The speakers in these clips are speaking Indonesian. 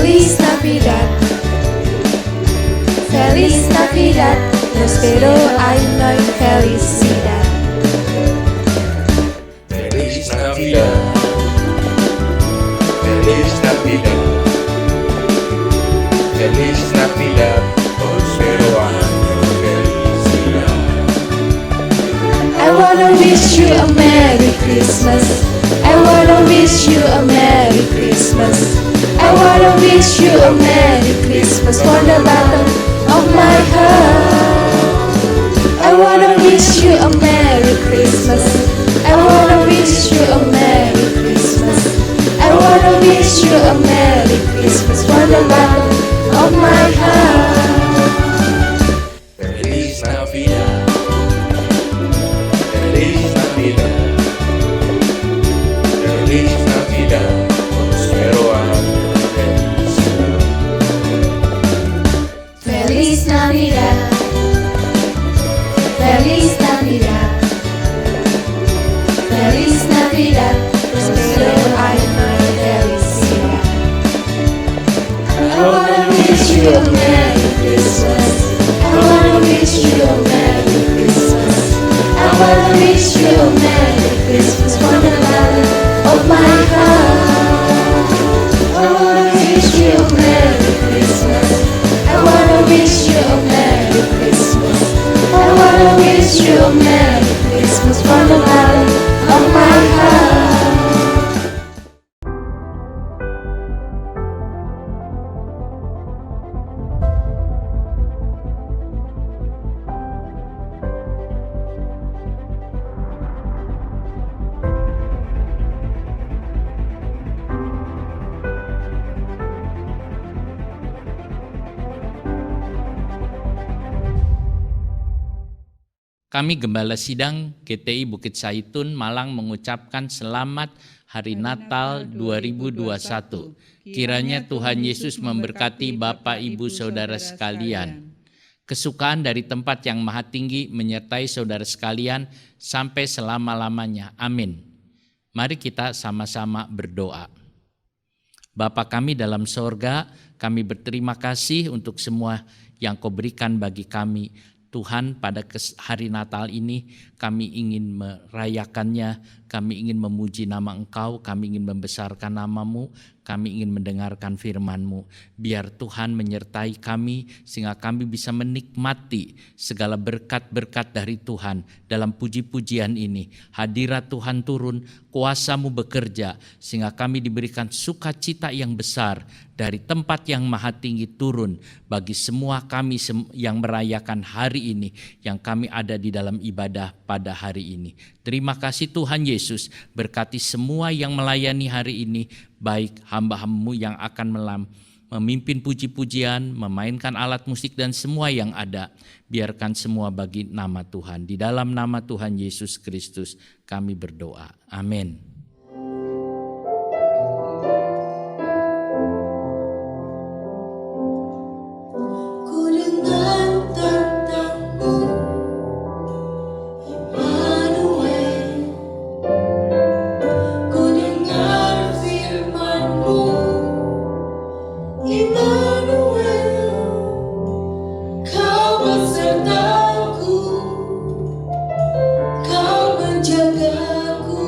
Feliz Navidad, Feliz Navidad, prospero año y felicidad. Feliz Navidad, Feliz Navidad, Feliz Navidad, prospero año y felicidad. I wanna wish you a Merry Christmas. I wanna wish you a Merry Christmas. I wanna wish you a Merry Christmas from the bottom of my heart. I wanna wish you a Merry Christmas. I wanna wish you a Merry Christmas. I wanna wish you a Merry Christmas from the bottom of my heart. Feliz Navidad, Feliz Navidad, Feliz Navidad, prospero año y felicidad. Feliz Navidad, Feliz Navidad, Feliz Navidad, prospero año y felicidad. I wanna wish you a Merry Christmas. I wanna wish you a Merry Christmas. I wanna wish you a Merry Christmas from the bottom of my heart. I wanna wish you a Merry Christmas. I wanna wish you a Merry Christmas. I wanna wish you a Merry Christmas from the bottom of my heart. Kami Gembala Sidang GTI Bukit Saitun Malang mengucapkan selamat Hari Natal 2021. Kiranya Tuhan Yesus memberkati Bapak, Ibu, Saudara sekalian. Kesukaan dari tempat yang maha tinggi menyertai saudara sekalian sampai selama-lamanya. Amin. Mari kita sama-sama berdoa. Bapa kami dalam sorga, kami berterima kasih untuk semua yang Kau berikan bagi kami. Tuhan, pada hari Natal ini kami ingin merayakannya, kami ingin memuji nama Engkau, kami ingin membesarkan nama-Mu, kami ingin mendengarkan firman-Mu. Biar Tuhan menyertai kami sehingga kami bisa menikmati segala berkat-berkat dari Tuhan dalam puji-pujian ini. Hadirat Tuhan turun, kuasa-Mu bekerja sehingga kami diberikan sukacita yang besar dari tempat yang maha tinggi turun bagi semua kami yang merayakan hari ini, yang kami ada di dalam ibadah pada hari ini. Terima kasih Tuhan Yesus, berkati semua yang melayani hari ini, baik hamba-hamba-Mu yang akan memimpin puji-pujian, memainkan alat musik dan semua yang ada. Biarkan semua bagi nama Tuhan. Di dalam nama Tuhan Yesus Kristus kami berdoa. Amin. Kau menjagaku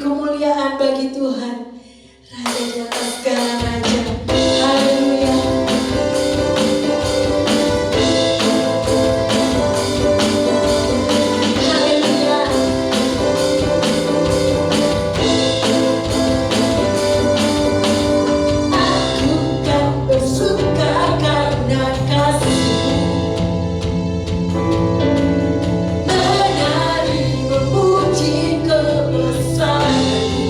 kemuliaan bagi Tuhan, Raja di atas segala raja. Haleluya. Haleluya. Aku kan bersuka karena kasih-Mu, menari memuji kebesaran-Mu.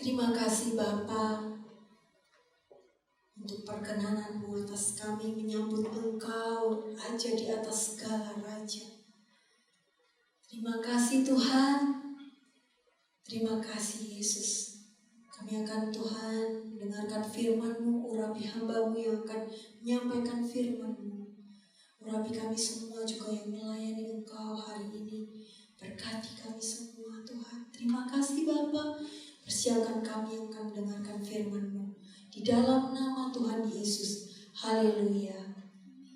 Terima kasih Bapa untuk perkenanan-Mu atas kami menyambut Engkau, Raja di atas segala raja. Terima kasih Tuhan, terima kasih Yesus. Kami akan Tuhan mendengarkan firman-Mu, urapi hamba-Mu yang akan menyampaikan firman-Mu. Urapi kami semua juga yang melayani Engkau hari ini. Berkati kami semua Tuhan. Terima kasih Bapa. Persiapkan kami yang akan mendengarkan firman-Mu. Di dalam nama Tuhan Yesus. Haleluya.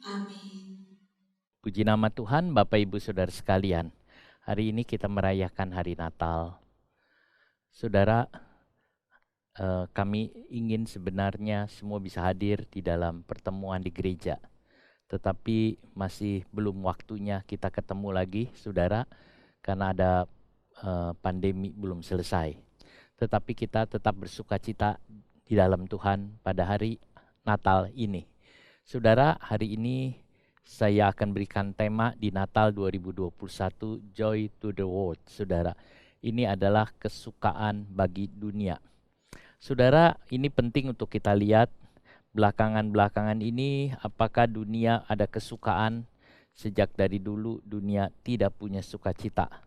Amin. Puji nama Tuhan, Bapak Ibu Saudara sekalian. Hari ini kita merayakan hari Natal. Saudara, kami ingin sebenarnya semua bisa hadir di dalam pertemuan di gereja. Tetapi masih belum waktunya kita ketemu lagi, saudara, karena ada pandemi belum selesai. Tetapi kita tetap bersuka cita di dalam Tuhan pada hari Natal ini. Saudara, hari ini saya akan berikan tema di Natal 2021, Joy to the World. Saudara, ini adalah kesukaan bagi dunia. Saudara, ini penting untuk kita lihat belakangan ini apakah dunia ada kesukaan. Sejak dari dulu dunia tidak punya sukacita.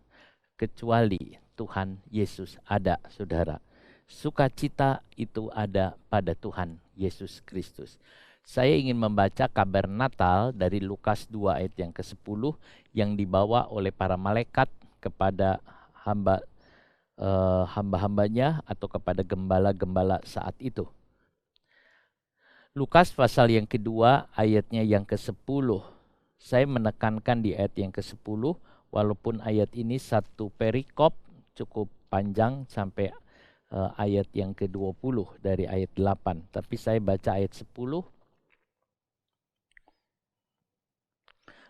Kecuali Tuhan Yesus ada, saudara. Sukacita itu ada pada Tuhan Yesus Kristus. Saya ingin membaca kabar Natal dari Lukas 2 ayat yang ke-10 yang dibawa oleh para malaikat kepada hamba-hambanya atau kepada gembala-gembala saat itu. Lukas pasal yang kedua ayatnya yang ke-10. Saya menekankan di ayat yang ke-10 walaupun ayat ini satu perikop cukup panjang sampai ayat yang ke-20 dari ayat 8. Tapi saya baca ayat 10.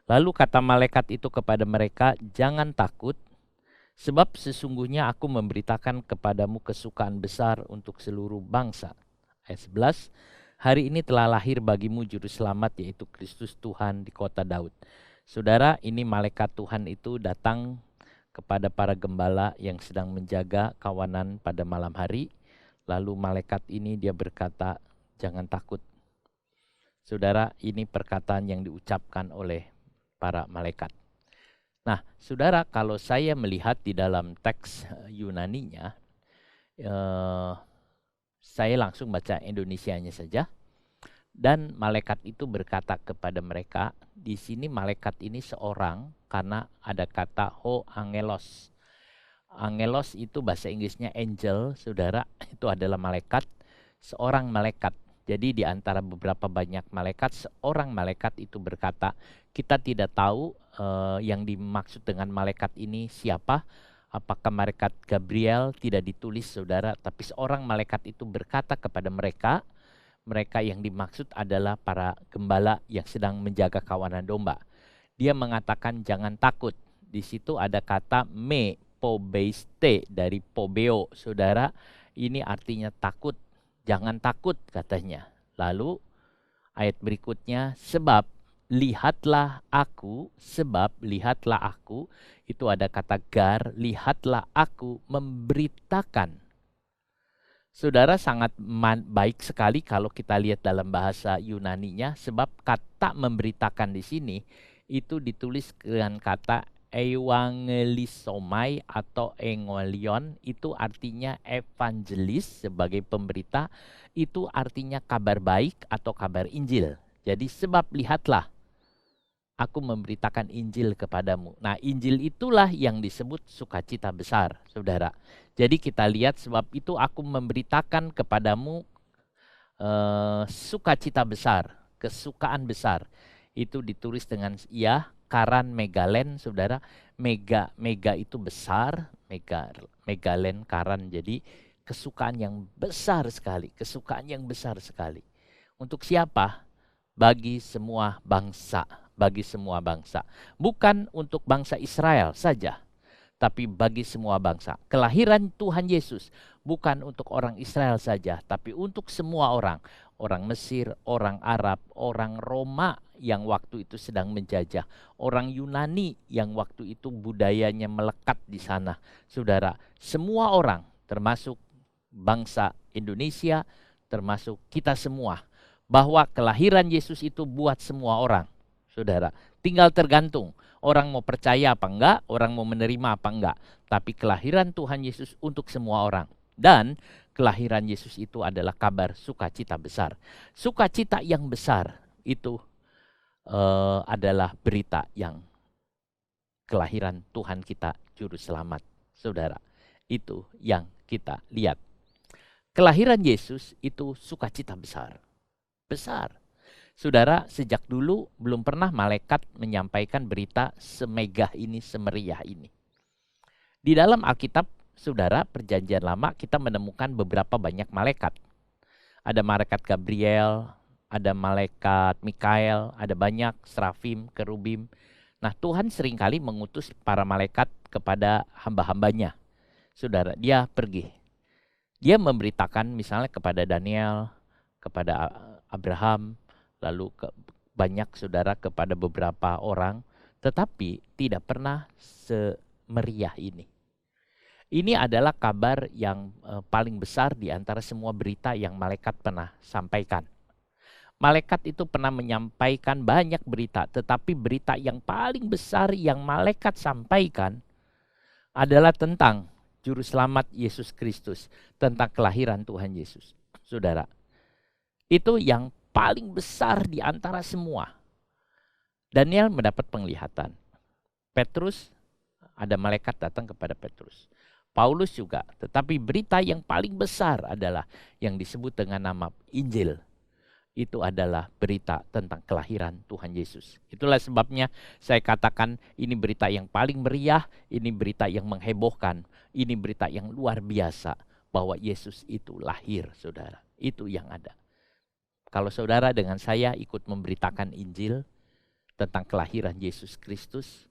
Lalu kata malaikat itu kepada mereka, "Jangan takut, sebab sesungguhnya aku memberitakan kepadamu kesukaan besar untuk seluruh bangsa." Ayat 11, "Hari ini telah lahir bagimu juru selamat, yaitu Kristus Tuhan di kota Daud." Saudara, ini malaikat Tuhan itu datang kepada para gembala yang sedang menjaga kawanan pada malam hari. Lalu malaikat ini dia berkata, "Jangan takut." Saudara, ini perkataan yang diucapkan oleh para malaikat. Nah, saudara, kalau saya melihat di dalam teks Yunaninya, saya langsung baca Indonesianya saja. Dan malaikat itu berkata kepada mereka, di sini malaikat ini seorang karena ada kata ho angelos. Angelos itu bahasa Inggrisnya angel, saudara, itu adalah malaikat, seorang malaikat. Jadi di antara beberapa banyak malaikat, seorang malaikat itu berkata, kita tidak tahu yang dimaksud dengan malaikat ini siapa. Apakah malaikat Gabriel, tidak ditulis saudara, tapi seorang malaikat itu berkata kepada mereka yang dimaksud adalah para gembala yang sedang menjaga kawanan domba. Dia mengatakan jangan takut. Di situ ada kata me pobeiste dari pobeo, saudara. Ini artinya takut. Jangan takut katanya. Lalu ayat berikutnya, sebab lihatlah aku, itu ada kata gar, lihatlah aku memberitakan. Saudara, sangat baik sekali kalau kita lihat dalam bahasa Yunaninya, sebab kata memberitakan di sini itu ditulis dengan kata evangelisomai atau engolion, itu artinya evangelis sebagai pemberita, itu artinya kabar baik atau kabar Injil. Jadi sebab lihatlah aku memberitakan Injil kepadamu. Nah, Injil itulah yang disebut sukacita besar, saudara. Jadi kita lihat sebab itu aku memberitakan kepadamu sukacita besar, kesukaan besar. Itu ditulis dengan karan megalen, saudara. Mega itu besar, megalen karan. Jadi kesukaan yang besar sekali, kesukaan yang besar sekali. Untuk siapa? Bagi semua bangsa. Bagi semua bangsa. Bukan untuk bangsa Israel saja, tapi bagi semua bangsa. Kelahiran Tuhan Yesus bukan untuk orang Israel saja, tapi untuk semua orang. Orang Mesir, orang Arab, orang Roma yang waktu itu sedang menjajah. Orang Yunani yang waktu itu budayanya melekat di sana. Saudara, semua orang termasuk bangsa Indonesia, termasuk kita semua, bahwa kelahiran Yesus itu buat semua orang, saudara. Tinggal tergantung orang mau percaya apa enggak, orang mau menerima apa enggak. Tapi kelahiran Tuhan Yesus untuk semua orang. Dan kelahiran Yesus itu adalah kabar sukacita besar. Sukacita yang besar itu adalah berita yang kelahiran Tuhan kita Juru Selamat, saudara. Itu yang kita lihat. Kelahiran Yesus itu sukacita besar. Besar. Saudara, sejak dulu belum pernah malaikat menyampaikan berita semegah ini, semeriah ini. Di dalam Alkitab, saudara, Perjanjian Lama kita menemukan beberapa banyak malaikat. Ada malaikat Gabriel, ada malaikat Mikael, ada banyak serafim, kerubim. Nah, Tuhan seringkali mengutus para malaikat kepada hamba-hambanya. Saudara, dia pergi. Dia memberitakan misalnya kepada Daniel, kepada Abraham, lalu banyak saudara kepada beberapa orang, tetapi tidak pernah semeriah ini. Ini adalah kabar yang paling besar di antara semua berita yang malaikat pernah sampaikan. Malaikat itu pernah menyampaikan banyak berita, tetapi berita yang paling besar yang malaikat sampaikan adalah tentang Juru Selamat Yesus Kristus, tentang kelahiran Tuhan Yesus. Saudara, itu yang paling besar di antara semua. Daniel mendapat penglihatan. Petrus, ada malaikat datang kepada Petrus. Paulus juga, tetapi berita yang paling besar adalah yang disebut dengan nama Injil. Itu adalah berita tentang kelahiran Tuhan Yesus. Itulah sebabnya saya katakan ini berita yang paling meriah, ini berita yang menghebohkan, ini berita yang luar biasa bahwa Yesus itu lahir, saudara. Itu yang ada. Kalau saudara dengan saya ikut memberitakan Injil tentang kelahiran Yesus Kristus,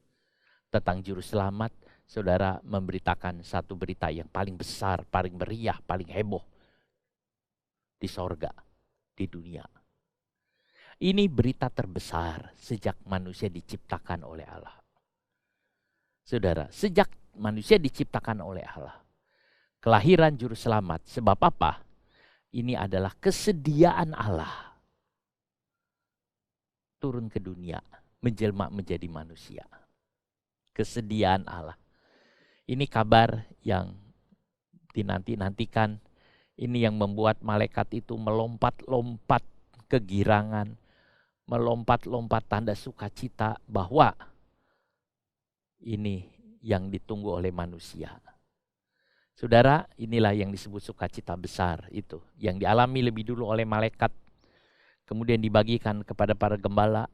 tentang Juru Selamat, saudara memberitakan satu berita yang paling besar, paling meriah, paling heboh di sorga, di dunia. Ini berita terbesar sejak manusia diciptakan oleh Allah. Saudara, sejak manusia diciptakan oleh Allah, kelahiran Juru Selamat, sebab apa? Ini adalah kesediaan Allah turun ke dunia, menjelma menjadi manusia. Kesediaan Allah. Ini kabar yang dinanti-nantikan. Ini yang membuat malaikat itu melompat-lompat kegirangan, melompat-lompat tanda sukacita bahwa ini yang ditunggu oleh manusia. Saudara, inilah yang disebut sukacita besar itu, yang dialami lebih dulu oleh malaikat, kemudian dibagikan kepada para gembala,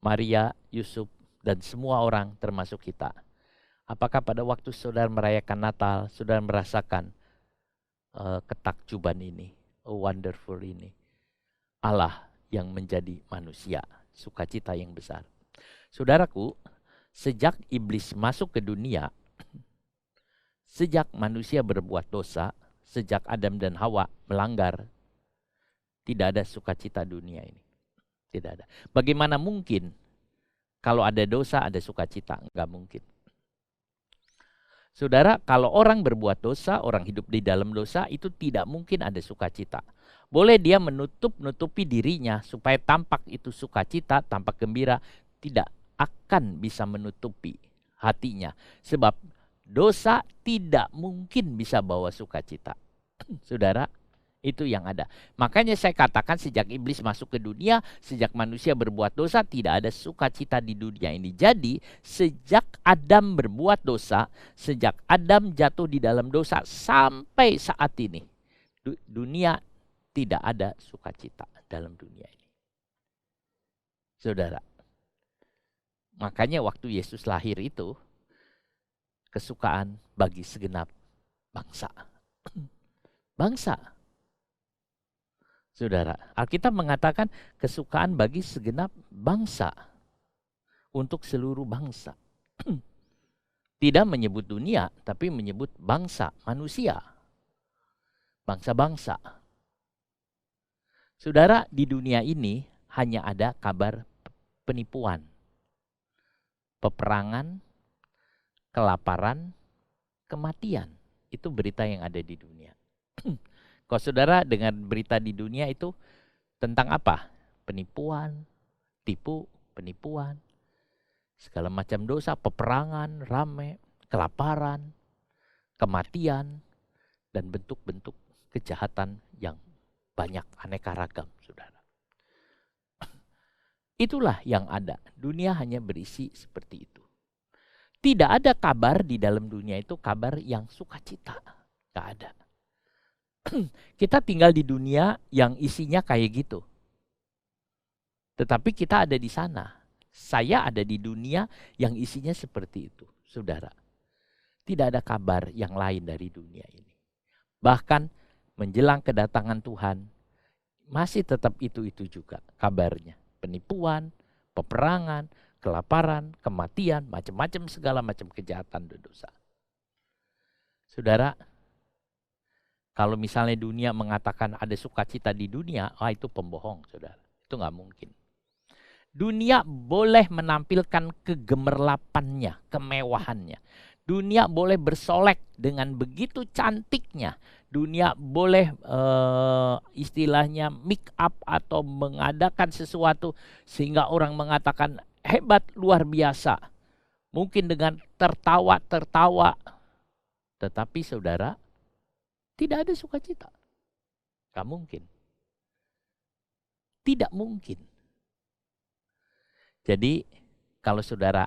Maria, Yusuf, dan semua orang termasuk kita. Apakah pada waktu saudara merayakan Natal, saudara merasakan ketakjuban ini, wonderful ini? Allah yang menjadi manusia, sukacita yang besar. Saudaraku, sejak iblis masuk ke dunia, sejak manusia berbuat dosa, sejak Adam dan Hawa melanggar, tidak ada sukacita dunia ini. Tidak ada. Bagaimana mungkin kalau ada dosa ada sukacita? Enggak mungkin. Saudara, kalau orang berbuat dosa, orang hidup di dalam dosa, itu tidak mungkin ada sukacita. Boleh dia menutupi dirinya supaya tampak itu sukacita, tampak gembira, tidak akan bisa menutupi hatinya. Sebab dosa tidak mungkin bisa bawa sukacita. Saudara, itu yang ada. Makanya saya katakan sejak iblis masuk ke dunia, sejak manusia berbuat dosa, tidak ada sukacita di dunia ini. Jadi sejak Adam berbuat dosa, sejak Adam jatuh di dalam dosa sampai saat ini, dunia tidak ada sukacita dalam dunia ini. Saudara, makanya waktu Yesus lahir itu kesukaan bagi segenap bangsa. Bangsa. Saudara, Alkitab mengatakan kesukaan bagi segenap bangsa. Untuk seluruh bangsa. Tidak menyebut dunia, tapi menyebut bangsa, manusia. Bangsa-bangsa. Saudara, di dunia ini hanya ada kabar penipuan, peperangan, kelaparan, kematian. Itu berita yang ada di dunia. Kalau saudara dengar berita di dunia itu tentang apa? Penipuan, penipuan, segala macam dosa, peperangan, rame, kelaparan, kematian, dan bentuk-bentuk kejahatan yang banyak, aneka ragam, saudara. Itulah yang ada. Dunia hanya berisi seperti itu. Tidak ada kabar di dalam dunia itu kabar yang sukacita. Gak ada. Kita tinggal di dunia yang isinya kayak gitu. Tetapi kita ada di sana. Saya ada di dunia yang isinya seperti itu, saudara. Tidak ada kabar yang lain dari dunia ini. Bahkan menjelang kedatangan Tuhan, masih tetap itu-itu juga kabarnya. Penipuan, peperangan, kelaparan, kematian, macam-macam segala macam kejahatan dan dosa. Saudara, kalau misalnya dunia mengatakan ada sukacita di dunia, itu pembohong, saudara. Itu nggak mungkin. Dunia boleh menampilkan kegemerlapannya, kemewahannya. Dunia boleh bersolek dengan begitu cantiknya. Dunia boleh istilahnya make up atau mengadakan sesuatu sehingga orang mengatakan hebat, luar biasa. Mungkin dengan tertawa. Tetapi saudara, tidak ada sukacita. Gak mungkin. Tidak mungkin. Jadi kalau saudara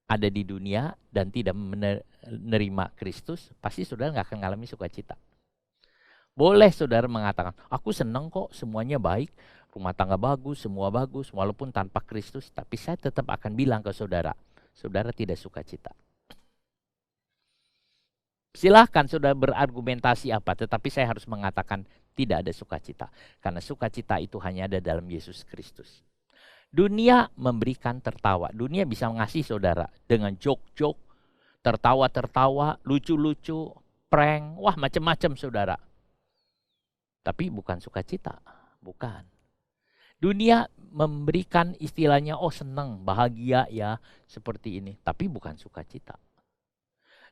ada di dunia dan tidak menerima Kristus, pasti saudara gak akan mengalami sukacita. Boleh saudara mengatakan, aku senang kok, semuanya baik, rumah tangga bagus, semua bagus, walaupun tanpa Kristus. Tapi saya tetap akan bilang ke saudara, saudara tidak sukacita. Silahkan saudara berargumentasi apa, tetapi saya harus mengatakan tidak ada sukacita. Karena sukacita itu hanya ada dalam Yesus Kristus. Dunia memberikan tertawa. Dunia bisa ngasih saudara dengan joke-joke, tertawa-tertawa, lucu-lucu, prank, wah macam-macam saudara. Tapi bukan sukacita, bukan. Dunia memberikan istilahnya, oh senang, bahagia ya, seperti ini. Tapi bukan sukacita.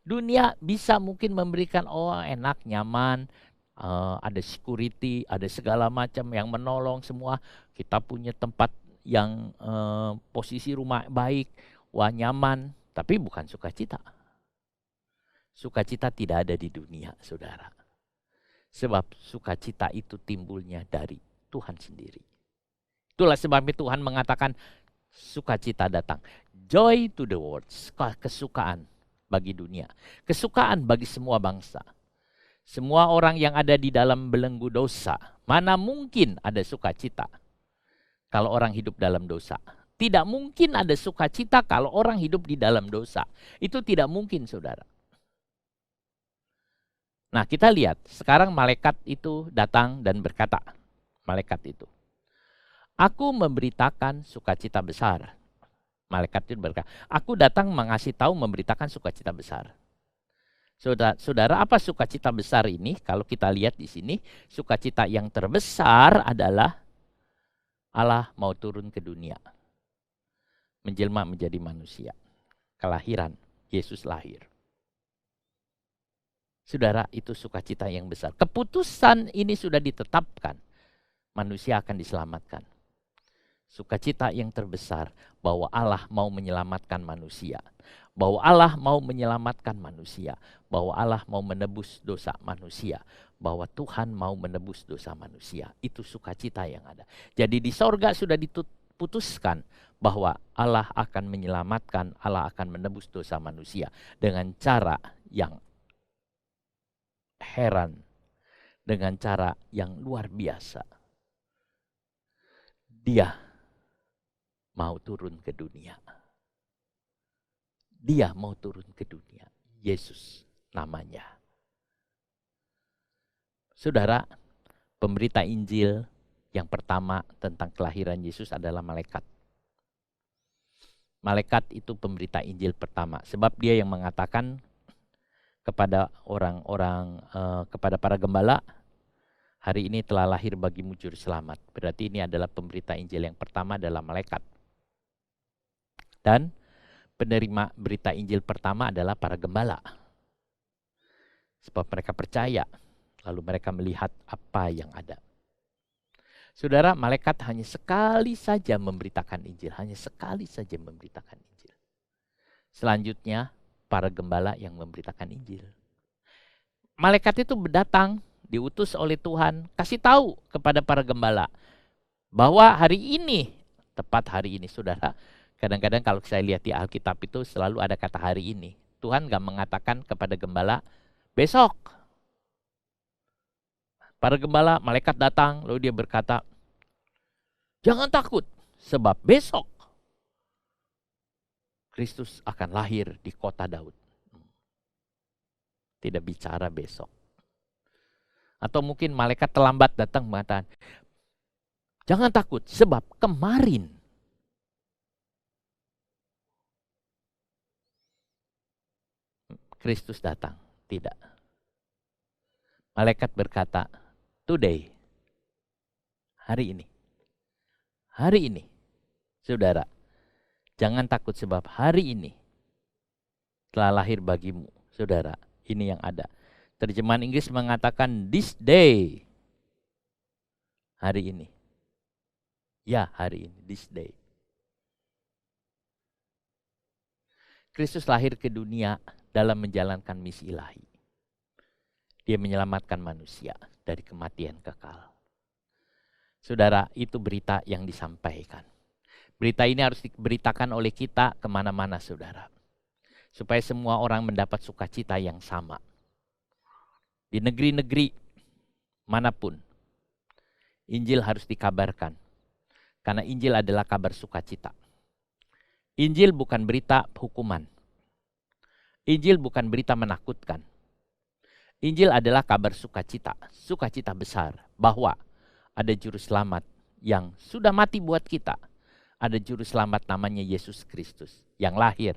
Dunia bisa mungkin memberikan, oh enak, nyaman, ada security, ada segala macam yang menolong semua. Kita punya tempat yang posisi rumah baik, wah nyaman, tapi bukan sukacita. Sukacita tidak ada di dunia, saudara. Sebab sukacita itu timbulnya dari Tuhan sendiri. Itulah sebabnya Tuhan mengatakan sukacita datang. Joy to the world, kesukaan bagi dunia. Kesukaan bagi semua bangsa. Semua orang yang ada di dalam belenggu dosa. Mana mungkin ada sukacita kalau orang hidup dalam dosa. Tidak mungkin ada sukacita kalau orang hidup di dalam dosa. Itu tidak mungkin, saudara. Nah, kita lihat. Sekarang malaikat itu datang dan berkata. Malaikat itu. Aku memberitakan sukacita besar. Malaikat itu berkata, aku datang mengasih tahu, memberitakan sukacita besar. Saudara, apa sukacita besar ini? Kalau kita lihat di sini, sukacita yang terbesar adalah Allah mau turun ke dunia. Menjelma menjadi manusia. Kelahiran, Yesus lahir. Saudara, itu sukacita yang besar. Keputusan ini sudah ditetapkan. Manusia akan diselamatkan. Sukacita yang terbesar bahwa Allah mau menyelamatkan manusia. Bahwa Allah mau menyelamatkan manusia. Bahwa Allah mau menebus dosa manusia. Bahwa Tuhan mau menebus dosa manusia. Itu sukacita yang ada. Jadi di sorga sudah diputuskan bahwa Allah akan menyelamatkan, Allah akan menebus dosa manusia. Dengan cara yang heran. Dengan cara yang luar biasa. Dia mau turun ke dunia. Dia mau turun ke dunia. Yesus namanya. Saudara, pemberita Injil yang pertama tentang kelahiran Yesus adalah malaikat. Malaikat itu pemberita Injil pertama. Sebab dia yang mengatakan kepada orang-orang, kepada para gembala, hari ini telah lahir bagimu juru selamat. Berarti ini adalah pemberita Injil yang pertama adalah malaikat. Dan penerima berita Injil pertama adalah para gembala. Sebab mereka percaya Lalu mereka melihat apa yang ada. Saudara, malaikat hanya sekali saja memberitakan Injil. Hanya sekali saja memberitakan Injil. Selanjutnya, para gembala yang memberitakan Injil. Malaikat itu datang, diutus oleh Tuhan, kasih tahu kepada para gembala bahwa hari ini, tepat hari ini, saudara. Kadang-kadang kalau saya lihat di Alkitab itu selalu ada kata hari ini. Tuhan gak mengatakan kepada gembala, besok. Para gembala, malaikat datang, lalu dia berkata, jangan takut, sebab besok Kristus akan lahir di kota Daud. Tidak bicara besok. Atau mungkin malaikat terlambat datang mengatakan, jangan takut, sebab kemarin Kristus datang. Tidak. Malaikat berkata, today, hari ini. Hari ini, saudara, jangan takut sebab hari ini telah lahir bagimu, saudara. Ini yang ada. Terjemahan Inggris mengatakan this day. Hari ini. Ya, hari ini, this day. Kristus lahir ke dunia dalam menjalankan misi ilahi. Dia menyelamatkan manusia dari kematian kekal. Saudara, itu berita yang disampaikan. Berita ini harus diberitakan oleh kita kemana-mana, saudara. Supaya semua orang mendapat sukacita yang sama. Di negeri-negeri manapun, Injil harus dikabarkan. Karena Injil adalah kabar sukacita. Injil bukan berita hukuman. Injil bukan berita menakutkan. Injil adalah kabar sukacita. Sukacita besar bahwa ada juru selamat yang sudah mati buat kita. Ada juru selamat namanya Yesus Kristus yang lahir.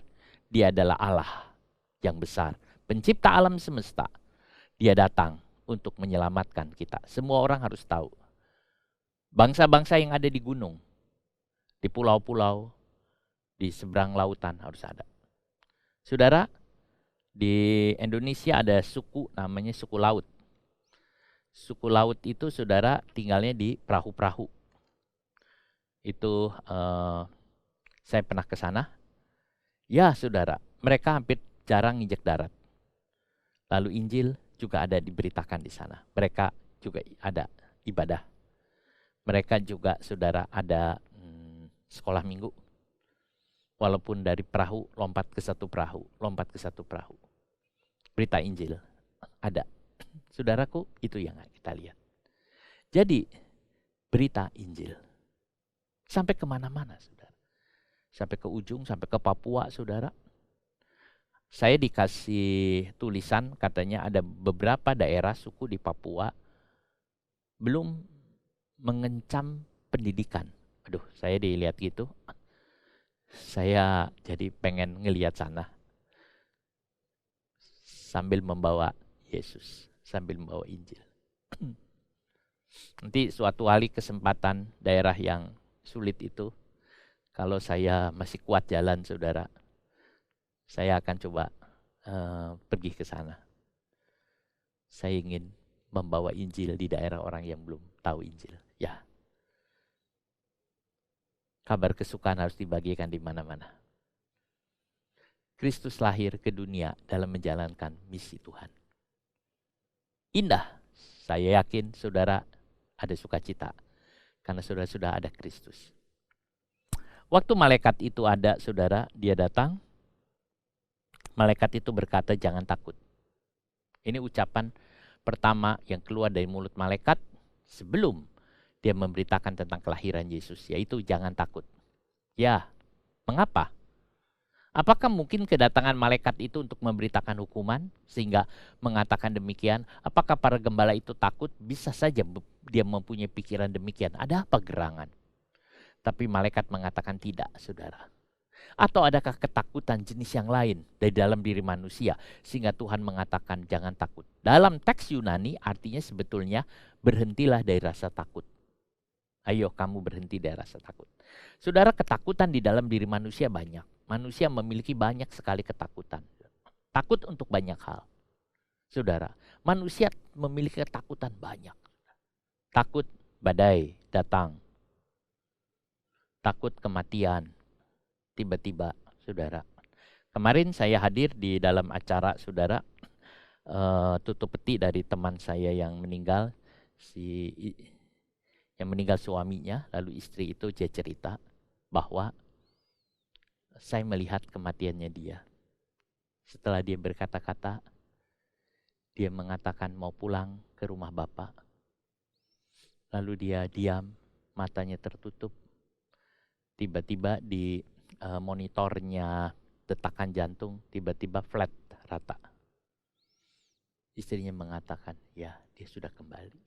Dia adalah Allah yang besar, pencipta alam semesta. Dia datang untuk menyelamatkan kita. Semua orang harus tahu. Bangsa-bangsa yang ada di gunung, di pulau-pulau, di seberang lautan harus ada. Saudara, di Indonesia ada suku namanya suku laut. Suku laut itu saudara tinggalnya di perahu-perahu. Itu saya pernah ke sana. Ya saudara, mereka hampir jarang nginjek darat. Lalu Injil juga ada diberitakan di sana. Mereka juga ada ibadah. Mereka juga saudara ada sekolah minggu. Walaupun dari perahu lompat ke satu perahu, lompat ke satu perahu. Berita Injil ada. Saudaraku, itu yang kita lihat. Jadi berita Injil sampai kemana-mana, saudara. Sampai ke ujung, sampai ke Papua, saudara. Saya dikasih tulisan katanya ada beberapa daerah suku di Papua belum mengencam pendidikan. Aduh, saya dilihat gitu. Saya jadi pengen ngelihat sana. Sambil membawa Yesus, sambil membawa Injil. Nanti suatu hari kesempatan daerah yang sulit itu, kalau saya masih kuat jalan, saudara, saya akan coba pergi ke sana. Saya ingin membawa Injil di daerah orang yang belum tahu Injil. Ya, kabar kesukaan harus dibagikan di mana-mana. Kristus lahir ke dunia dalam menjalankan misi Tuhan. Indah, saya yakin saudara ada sukacita karena saudara sudah ada Kristus. Waktu malaikat itu ada, saudara, dia datang. Malaikat itu berkata, jangan takut. Ini ucapan pertama yang keluar dari mulut malaikat sebelum dia memberitakan tentang kelahiran Yesus, yaitu jangan takut. Ya, mengapa? Apakah mungkin kedatangan malaikat itu untuk memberitakan hukuman sehingga mengatakan demikian? Apakah para gembala itu takut? Bisa saja dia mempunyai pikiran demikian. Ada apa gerangan? Tapi malaikat mengatakan tidak, saudara. Atau adakah ketakutan jenis yang lain dari dalam diri manusia sehingga Tuhan mengatakan jangan takut? Dalam teks Yunani artinya sebetulnya berhentilah dari rasa takut. Ayo kamu berhenti dari rasa takut. Saudara, ketakutan di dalam diri manusia banyak. Manusia memiliki banyak sekali ketakutan. Takut untuk banyak hal. Saudara, manusia memiliki ketakutan banyak. Takut badai datang. Takut kematian. Tiba-tiba, saudara. Kemarin saya hadir di dalam acara, saudara, tutup peti dari teman saya yang meninggal, yang meninggal suaminya, lalu istri itu dia cerita bahwa saya melihat kematiannya dia. Setelah dia berkata-kata, dia mengatakan mau pulang ke rumah Bapak. Lalu dia diam, matanya tertutup. Tiba-tiba di monitornya detakan jantung tiba-tiba flat, rata. Istrinya mengatakan, ya dia sudah kembali.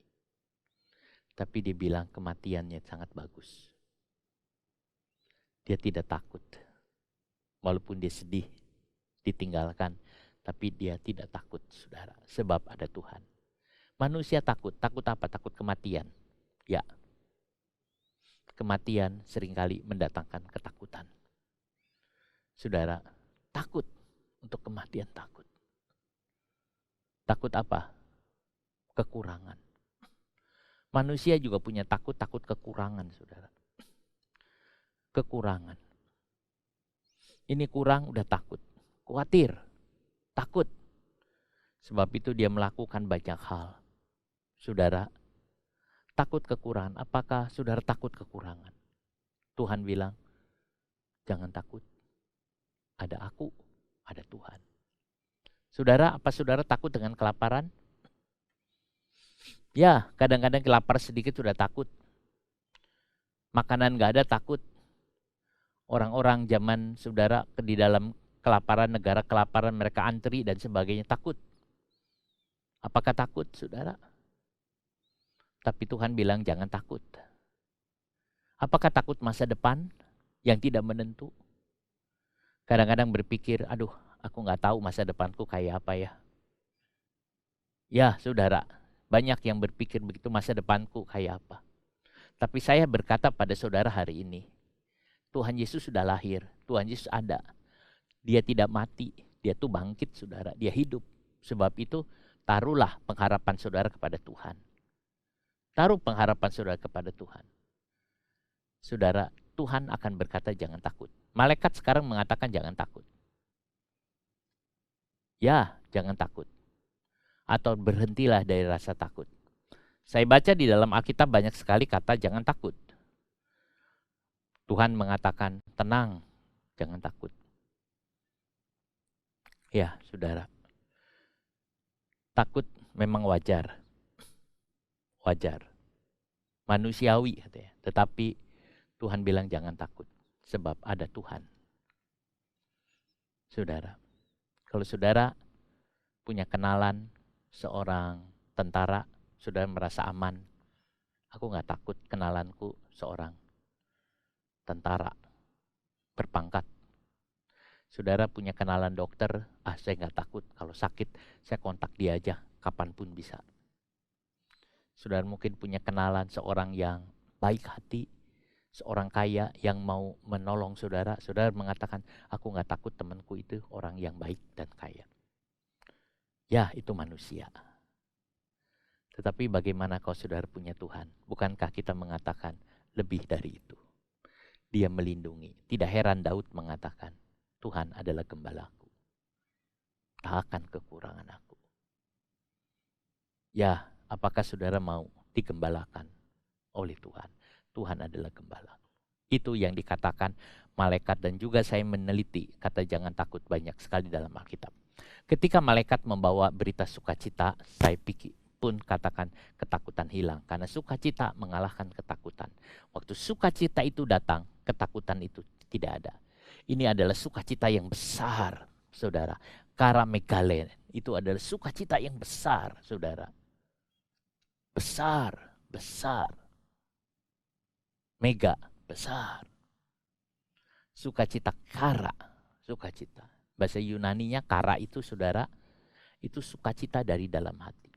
Tapi dia bilang kematiannya sangat bagus. Dia tidak takut. Walaupun dia sedih, ditinggalkan, tapi dia tidak takut, saudara. Sebab ada Tuhan. Manusia takut. Takut apa? Takut kematian. Ya. Kematian seringkali mendatangkan ketakutan. Saudara, takut untuk kematian, takut. Takut apa? Kekurangan. Manusia juga punya takut kekurangan, saudara. Kekurangan. Ini kurang, udah takut. Khawatir, takut. Sebab itu dia melakukan banyak hal. Saudara, takut kekurangan. Apakah saudara takut kekurangan? Tuhan bilang, jangan takut. Ada aku, ada Tuhan. Saudara, apa saudara takut dengan kelaparan? Ya, kadang-kadang lapar sedikit sudah takut. Makanan gak ada, takut. Orang-orang zaman saudara di dalam kelaparan, negara kelaparan, mereka antri dan sebagainya, takut. Apakah takut, saudara? Tapi Tuhan bilang jangan takut. Apakah takut masa depan yang tidak menentu? Kadang-kadang berpikir, aduh, aku gak tahu masa depanku kayak apa ya. Ya, saudara, banyak yang berpikir begitu, masa depanku kayak apa. Tapi saya berkata pada saudara hari ini, Tuhan Yesus sudah lahir, Tuhan Yesus ada. Dia tidak mati, dia tuh bangkit, saudara, dia hidup. Sebab itu, taruhlah pengharapan saudara kepada Tuhan. Taruh pengharapan saudara kepada Tuhan. Saudara, Tuhan akan berkata jangan takut. Malaikat sekarang mengatakan jangan takut. Ya, jangan takut. Atau berhentilah dari rasa takut. Saya baca di dalam Alkitab banyak sekali kata jangan takut. Tuhan mengatakan tenang, jangan takut. Ya, saudara. Takut memang wajar. Wajar. Manusiawi katanya. Tetapi Tuhan bilang jangan takut. Sebab ada Tuhan. Saudara. Kalau saudara punya kenalan seorang tentara, saudara merasa aman. Aku gak takut kenalanku seorang tentara berpangkat. Saudara punya kenalan dokter, saya gak takut. Kalau sakit, saya kontak dia aja, kapanpun bisa. Saudara mungkin punya kenalan seorang yang baik hati, seorang kaya yang mau menolong saudara. Saudara mengatakan, aku gak takut temanku itu orang yang baik dan kaya. Ya, itu manusia. Tetapi bagaimana kalau saudara punya Tuhan? Bukankah kita mengatakan lebih dari itu? Dia melindungi. Tidak heran Daud mengatakan, Tuhan adalah gembalaku. Tak akan kekurangan aku. Ya, apakah saudara mau digembalakan oleh Tuhan? Tuhan adalah gembala. Itu yang dikatakan malaikat, dan juga saya meneliti kata jangan takut banyak sekali dalam Alkitab. Ketika malaikat membawa berita sukacita, saya pikir pun katakan ketakutan hilang. Karena sukacita mengalahkan ketakutan. Waktu sukacita itu datang, ketakutan itu tidak ada. Ini adalah sukacita yang besar, saudara. Karamegalen, itu adalah sukacita yang besar, saudara. Besar, besar. Mega, besar. Sukacita kara, sukacita. Bahasa Yunaninya kara itu, saudara, itu sukacita dari dalam hati.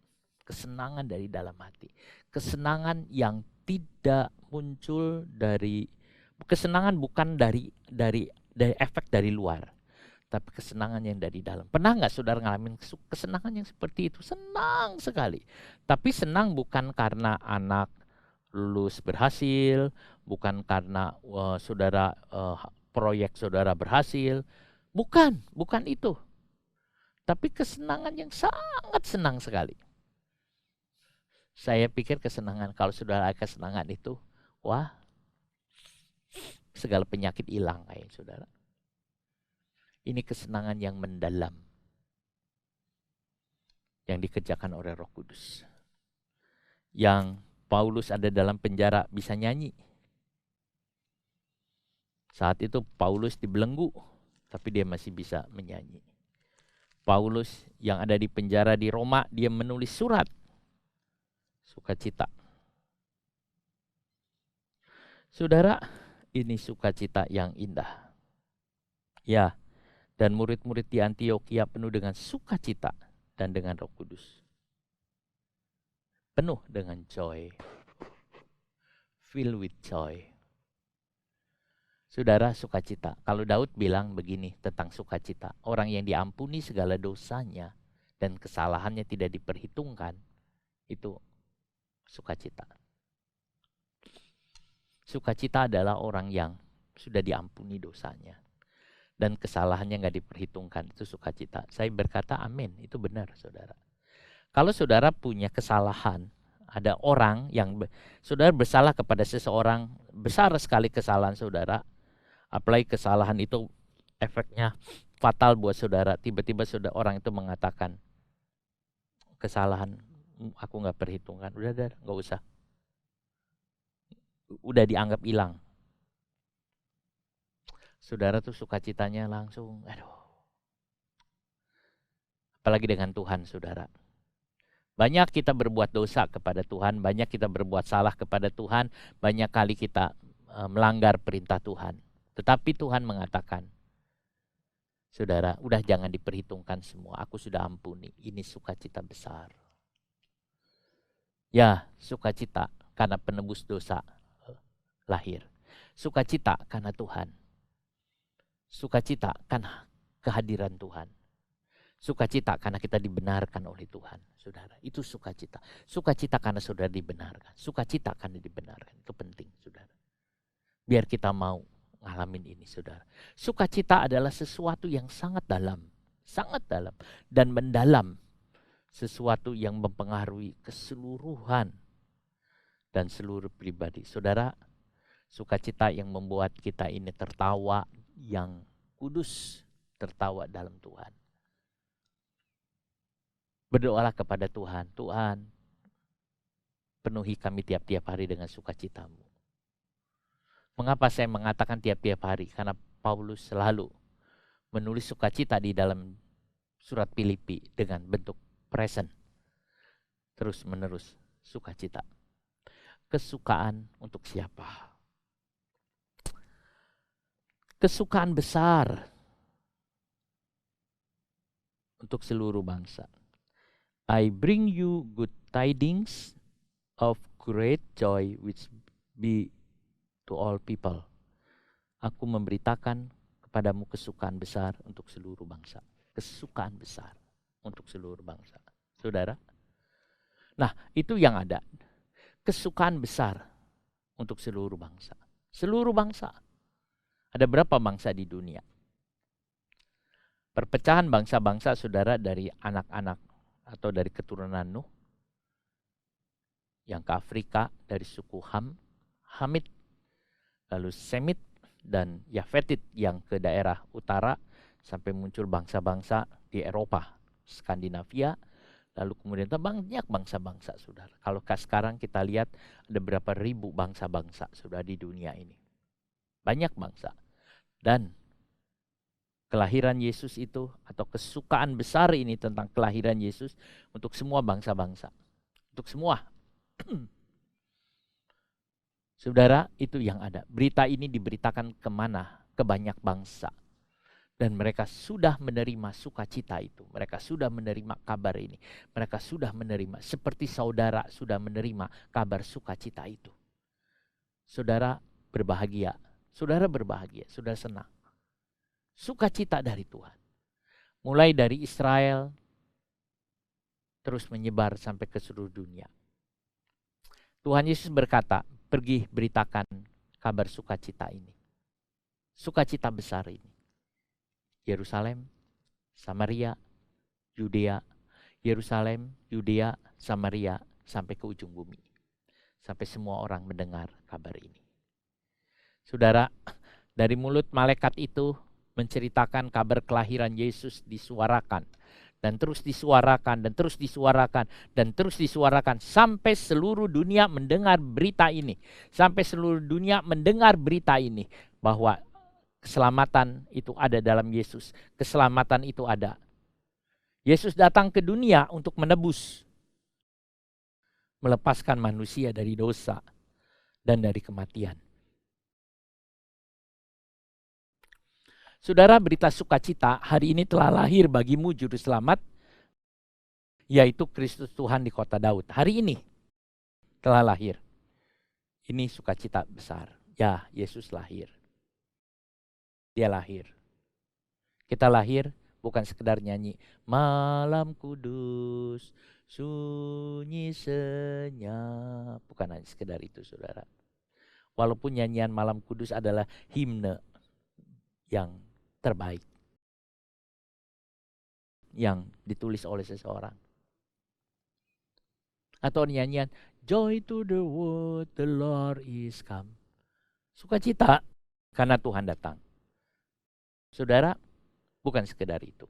Kesenangan dari dalam hati. Kesenangan yang tidak muncul dari, kesenangan bukan dari efek dari luar. tapi kesenangan yang dari dalam. Pernah nggak saudara ngalamin kesenangan yang seperti itu? Senang sekali. Tapi senang bukan karena anak lulus berhasil, bukan karena proyek saudara berhasil. Bukan itu. Tapi kesenangan yang sangat senang sekali. Saya pikir kesenangan, kalau saudara ada kesenangan itu, wah, segala penyakit hilang kayak saudara. Ini kesenangan yang mendalam, yang dikerjakan oleh Roh Kudus. Yang Paulus ada dalam penjara bisa nyanyi. Saat itu Paulus dibelenggu, tapi dia masih bisa menyanyi. Paulus yang ada di penjara di Roma, dia menulis surat sukacita. Saudara, ini sukacita yang indah. Ya, dan murid-murid di Antiokhia penuh dengan sukacita dan dengan Roh Kudus. Penuh dengan joy. Filled with joy. Saudara, sukacita. Kalau Daud bilang begini tentang sukacita, orang yang diampuni segala dosanya dan kesalahannya tidak diperhitungkan, itu sukacita. Sukacita adalah orang yang sudah diampuni dosanya dan kesalahannya nggak diperhitungkan, itu sukacita. Saya berkata amin, itu benar saudara. Kalau saudara punya kesalahan, ada orang yang saudara bersalah kepada seseorang, besar sekali kesalahan saudara, apalagi kesalahan itu efeknya fatal buat saudara. Tiba-tiba orang itu mengatakan, kesalahan aku nggak perhitungkan, udah nggak usah, udah dianggap hilang. Saudara tuh sukacitanya langsung, aduh. Apalagi dengan Tuhan saudara. Banyak kita berbuat dosa kepada Tuhan, banyak kita berbuat salah kepada Tuhan, banyak kali kita melanggar perintah Tuhan. Tetapi Tuhan mengatakan, saudara, udah jangan diperhitungkan semua, aku sudah ampuni. Ini sukacita besar. Ya, sukacita karena penebus dosa lahir. Sukacita karena Tuhan. Sukacita karena kehadiran Tuhan. Sukacita karena kita dibenarkan oleh Tuhan, saudara. Itu sukacita. Sukacita karena saudara dibenarkan. Sukacita karena dibenarkan. Itu penting, saudara. Biar kita mau ngalamin ini, saudara. Sukacita adalah sesuatu yang sangat dalam dan mendalam, sesuatu yang mempengaruhi keseluruhan dan seluruh pribadi. Saudara, sukacita yang membuat kita ini tertawa, yang kudus, tertawa dalam Tuhan. Berdoalah kepada Tuhan, Tuhan, penuhi kami tiap-tiap hari dengan sukacitamu. Mengapa saya mengatakan tiap-tiap hari? Karena Paulus selalu menulis sukacita di dalam surat Filipi dengan bentuk present. Terus menerus sukacita. Kesukaan untuk siapa? Kesukaan besar untuk seluruh bangsa. I bring you good tidings of great joy which be to all people. Aku memberitakan kepadamu kesukaan besar untuk seluruh bangsa. Kesukaan besar untuk seluruh bangsa. Saudara? Nah, itu yang ada. Kesukaan besar untuk seluruh bangsa. Seluruh bangsa. Ada berapa bangsa di dunia? Perpecahan bangsa-bangsa, saudara, dari anak-anak atau dari keturunan Nuh yang ke Afrika, dari suku Hamid, lalu Semit dan Yafetit yang ke daerah utara, sampai muncul bangsa-bangsa di Eropa, Skandinavia, lalu kemudian banyak bangsa-bangsa, saudara. Kalau sekarang kita lihat ada berapa ribu bangsa-bangsa, saudara, di dunia ini. Banyak bangsa. Dan kelahiran Yesus itu, atau kesukaan besar ini tentang kelahiran Yesus untuk semua bangsa-bangsa. Untuk semua. Saudara, itu yang ada. Berita ini diberitakan kemana? Ke banyak bangsa. Dan mereka sudah menerima sukacita itu. Mereka sudah menerima kabar ini. Mereka sudah menerima, seperti saudara sudah menerima kabar sukacita itu. Saudara berbahagia. Saudara berbahagia, saudara senang. Sukacita dari Tuhan. mulai dari Israel, terus menyebar sampai ke seluruh dunia. Tuhan Yesus berkata, pergi beritakan kabar sukacita ini. Sukacita besar ini. Yerusalem, Samaria, Yudea, Yerusalem, Yudea, Samaria, sampai ke ujung bumi. Sampai semua orang mendengar kabar ini. Saudara, dari mulut malaikat itu menceritakan kabar kelahiran Yesus disuarakan. Dan terus disuarakan, dan terus disuarakan, dan terus disuarakan. Sampai seluruh dunia mendengar berita ini. Sampai seluruh dunia mendengar berita ini. Bahwa keselamatan itu ada dalam Yesus. Keselamatan itu ada. Yesus datang ke dunia untuk menebus. Melepaskan manusia dari dosa dan dari kematian. Saudara, berita sukacita, hari ini telah lahir bagimu juru selamat, yaitu Kristus Tuhan di kota Daud. Hari ini telah lahir. Ini sukacita besar. Ya, Yesus lahir. Dia lahir. Kita lahir bukan sekedar nyanyi, malam kudus, sunyi senyap. Bukan hanya sekedar itu, saudara. Walaupun nyanyian malam kudus adalah himne yang terbaik yang ditulis oleh seseorang. Atau nyanyian Joy to the world, the Lord is come. Sukacita karena Tuhan datang. Saudara, bukan sekedar itu.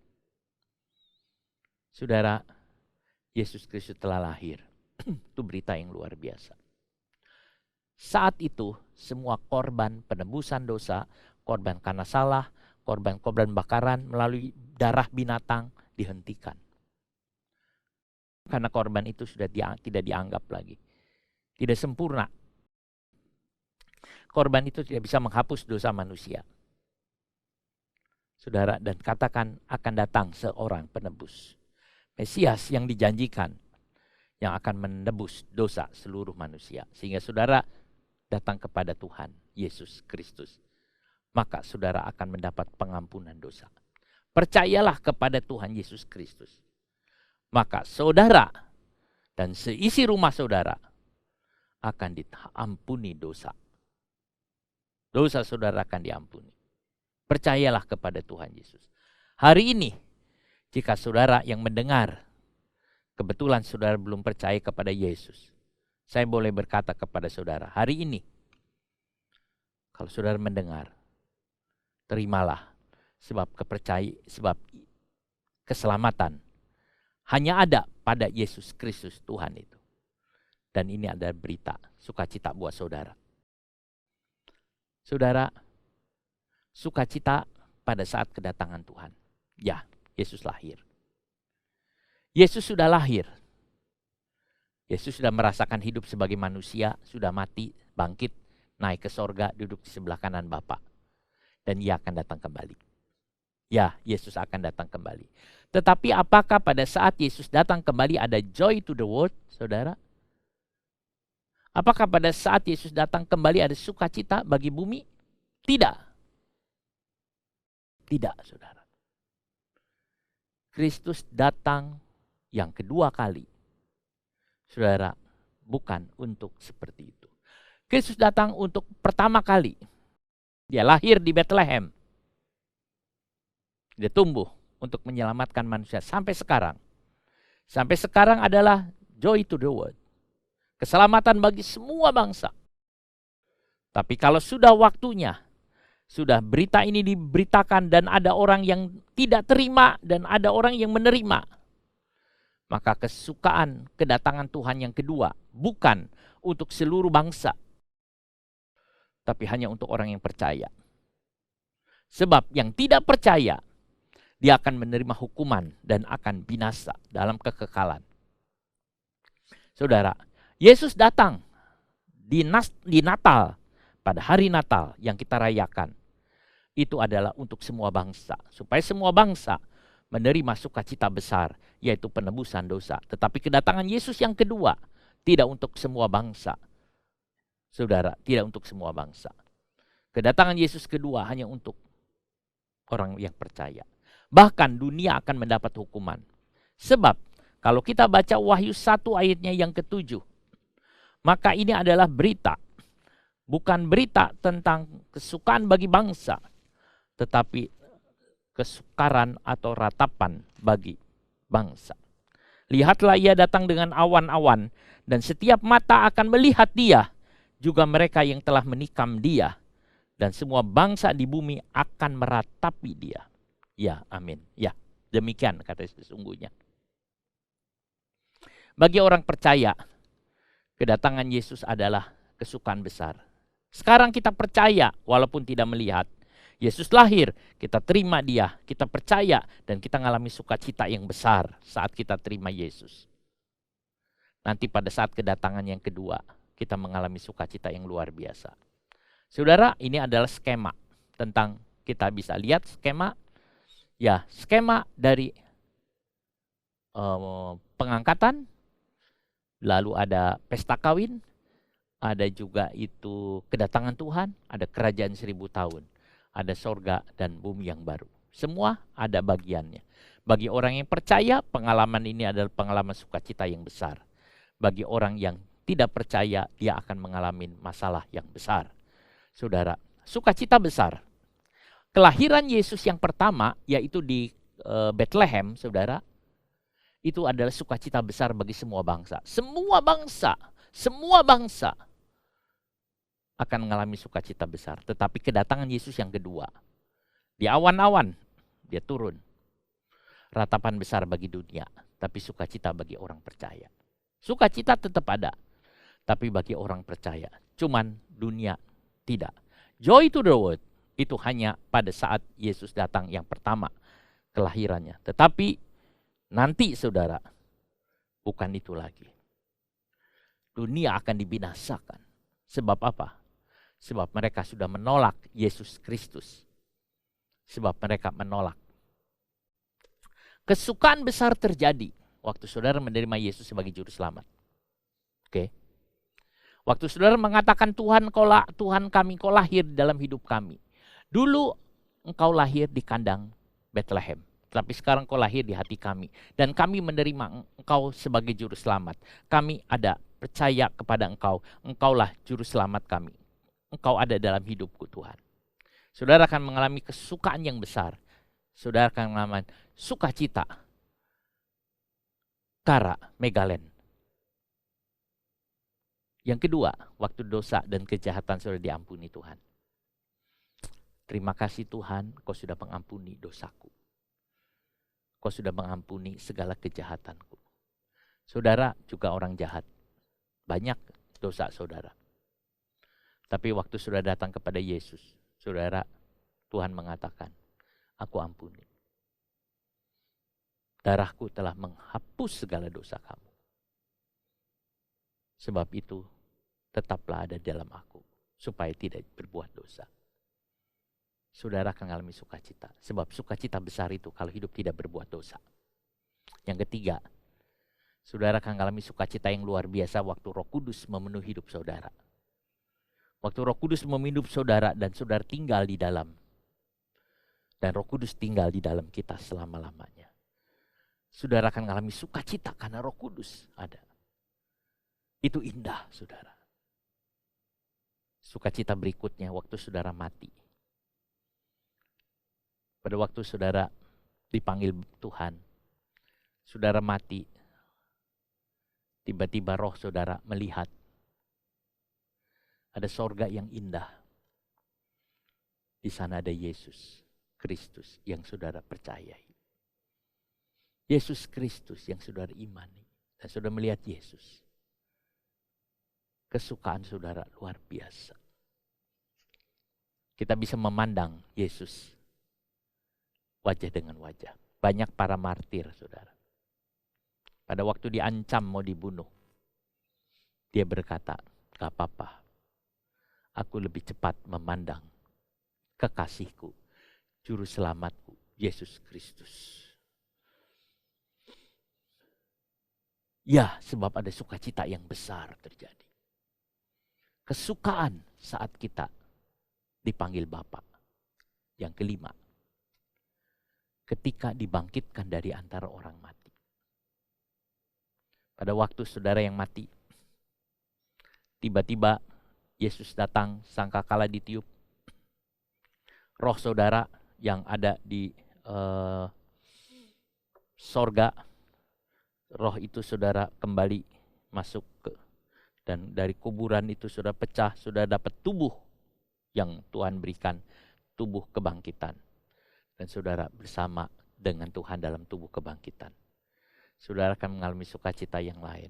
Saudara, Yesus Kristus telah lahir. Itu berita yang luar biasa. Saat itu semua korban penebusan dosa, korban karena salah, korban-korban bakaran melalui darah binatang dihentikan. Karena korban itu sudah tidak dianggap lagi. Tidak sempurna. Korban itu tidak bisa menghapus dosa manusia. Saudara, dan katakan akan datang seorang penebus. Mesias yang dijanjikan. Yang akan menebus dosa seluruh manusia. Sehingga saudara datang kepada Tuhan Yesus Kristus. Maka saudara akan mendapat pengampunan dosa. Percayalah kepada Tuhan Yesus Kristus. Maka saudara dan seisi rumah saudara akan diampuni dosa. Dosa saudara akan diampuni. Percayalah kepada Tuhan Yesus. Hari ini, jika saudara yang mendengar, kebetulan saudara belum percaya kepada Yesus, saya boleh berkata kepada saudara, hari ini, kalau saudara mendengar, terimalah sebab keselamatan hanya ada pada Yesus Kristus Tuhan itu. Dan ini adalah berita sukacita buat saudara. Saudara, sukacita pada saat kedatangan Tuhan. Ya, Yesus lahir. Yesus sudah lahir. Yesus sudah merasakan hidup sebagai manusia, sudah mati, bangkit, naik ke sorga, duduk di sebelah kanan Bapa. Dan ia akan datang kembali. Ya, Yesus akan datang kembali. Tetapi apakah pada saat Yesus datang kembali ada joy to the world, saudara? Apakah pada saat Yesus datang kembali ada sukacita bagi bumi? Tidak. Tidak, saudara. Kristus datang yang kedua kali. Saudara, bukan untuk seperti itu. Kristus datang untuk pertama kali. Dia lahir di Bethlehem. Dia tumbuh untuk menyelamatkan manusia sampai sekarang. Sampai sekarang adalah joy to the world. Keselamatan bagi semua bangsa. Tapi kalau sudah waktunya, sudah berita ini diberitakan dan ada orang yang tidak terima dan ada orang yang menerima, maka kesukaan kedatangan Tuhan yang kedua bukan untuk seluruh bangsa, tapi hanya untuk orang yang percaya. Sebab yang tidak percaya, dia akan menerima hukuman dan akan binasa dalam kekekalan. Saudara, Yesus datang di Natal, pada hari Natal yang kita rayakan. Itu adalah untuk semua bangsa. Supaya semua bangsa menerima sukacita besar, yaitu penebusan dosa. Tetapi kedatangan Yesus yang kedua, tidak untuk semua bangsa. Saudara, tidak untuk semua bangsa. Kedatangan Yesus kedua hanya untuk orang yang percaya. Bahkan dunia akan mendapat hukuman. Sebab kalau kita baca Wahyu 1 ayatnya yang ke-7, maka ini adalah berita. Bukan berita tentang kesukaan bagi bangsa, tetapi kesukaran atau ratapan bagi bangsa. Lihatlah ia datang dengan awan-awan, dan setiap mata akan melihat dia, juga mereka yang telah menikam dia, dan semua bangsa di bumi akan meratapi dia. Ya, amin. Ya, demikian kata sesungguhnya. Bagi orang percaya, kedatangan Yesus adalah kesukaan besar. Sekarang kita percaya walaupun tidak melihat. Yesus lahir, kita terima dia, kita percaya, dan kita mengalami sukacita yang besar saat kita terima Yesus. Nanti pada saat kedatangan yang kedua, kita mengalami sukacita yang luar biasa. Saudara, ini adalah skema tentang, kita bisa lihat skema, ya skema dari pengangkatan, lalu ada pesta kawin, ada juga itu kedatangan Tuhan, ada kerajaan 1000 tahun. Ada sorga dan bumi yang baru. Semua ada bagiannya. Bagi orang yang percaya, pengalaman ini adalah pengalaman sukacita yang besar. Bagi orang yang tidak percaya, dia akan mengalami masalah yang besar. Saudara, sukacita besar. Kelahiran Yesus yang pertama, yaitu di Bethlehem, saudara, itu adalah sukacita besar bagi semua bangsa. Semua bangsa akan mengalami sukacita besar. Tetapi kedatangan Yesus yang kedua, di awan-awan dia turun. Ratapan besar bagi dunia, tapi sukacita bagi orang percaya. Sukacita tetap ada, tapi bagi orang percaya. Cuman dunia tidak. Joy to the world itu hanya pada saat Yesus datang yang pertama kelahirannya. Tetapi nanti saudara, bukan itu lagi. Dunia akan dibinasakan. Sebab apa? Sebab mereka sudah menolak Yesus Kristus. Sebab mereka menolak. Kesukaan besar terjadi waktu saudara menerima Yesus sebagai juru selamat. Oke. Waktu saudara mengatakan Tuhan kami, kau lahir dalam hidup kami. Dulu engkau lahir di kandang Bethlehem. Tapi sekarang kau lahir di hati kami. Dan kami menerima engkau sebagai juru selamat. Kami ada percaya kepada engkau. Engkaulah juru selamat kami. Engkau ada dalam hidupku Tuhan. Saudara akan mengalami kesukaan yang besar. Saudara akan mengalami sukacita. Kara, megalen. Yang kedua, waktu dosa dan kejahatan sudah diampuni Tuhan. Terima kasih Tuhan, kau sudah mengampuni dosaku. Kau sudah mengampuni segala kejahatanku. Saudara juga orang jahat. Banyak dosa saudara. Tapi waktu sudah datang kepada Yesus, saudara, Tuhan mengatakan, aku ampuni. Darahku telah menghapus segala dosa kamu. Sebab itu, tetaplah ada dalam aku, supaya tidak berbuat dosa. Saudara akan mengalami sukacita. Sebab sukacita besar itu kalau hidup tidak berbuat dosa. Yang ketiga, saudara akan mengalami sukacita yang luar biasa waktu Roh Kudus memenuhi hidup saudara. Waktu Roh Kudus memenuhi hidup saudara dan saudara tinggal di dalam. Dan Roh Kudus tinggal di dalam kita selama-lamanya. Saudara akan mengalami sukacita karena Roh Kudus ada. Itu indah, saudara. Sukacita berikutnya waktu saudara mati. Pada waktu saudara dipanggil Tuhan, saudara mati, tiba-tiba roh saudara melihat ada sorga yang indah. Di sana ada Yesus Kristus yang saudara percayai. Yesus Kristus yang saudara imani. Dan saudara melihat Yesus. Kesukaan saudara luar biasa. Kita bisa memandang Yesus wajah dengan wajah. Banyak para martir, saudara. Pada waktu diancam mau dibunuh, dia berkata, gak apa-apa. Aku lebih cepat memandang kekasihku, juru selamatku, Yesus Kristus. Ya, sebab ada sukacita yang besar terjadi. Kesukaan saat kita dipanggil Bapa. Yang kelima, ketika dibangkitkan dari antara orang mati. Pada waktu saudara yang mati, tiba-tiba Yesus datang, sangkakala ditiup. Roh saudara yang ada di sorga, roh itu saudara kembali masuk dan dari kuburan itu sudah pecah, sudah dapat tubuh yang Tuhan berikan, tubuh kebangkitan. Dan saudara bersama dengan Tuhan dalam tubuh kebangkitan. Saudara akan mengalami sukacita yang lain.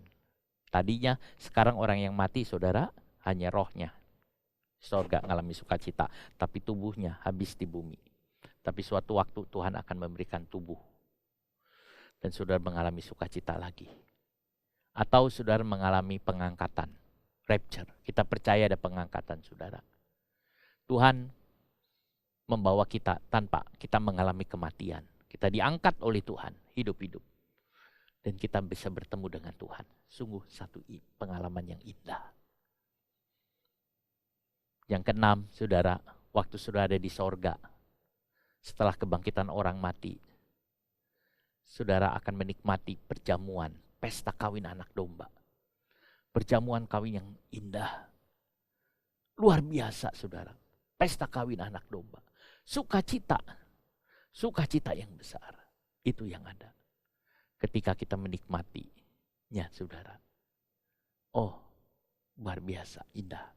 Tadinya sekarang orang yang mati saudara hanya rohnya. Sorga mengalami sukacita, tapi tubuhnya habis di bumi. Tapi suatu waktu Tuhan akan memberikan tubuh. Dan saudara mengalami sukacita lagi. Atau saudara mengalami pengangkatan, rapture. Kita percaya ada pengangkatan saudara. Tuhan membawa kita tanpa kita mengalami kematian. Kita diangkat oleh Tuhan, hidup-hidup. Dan kita bisa bertemu dengan Tuhan. Sungguh satu pengalaman yang indah. Yang keenam, saudara, waktu saudara ada di sorga, setelah kebangkitan orang mati, saudara akan menikmati perjamuan, pesta kawin anak domba. Perjamuan kawin yang indah. Luar biasa, saudara. Pesta kawin anak domba. Sukacita yang besar. Itu yang ada ketika kita menikmatinya, saudara. Oh, luar biasa, indah.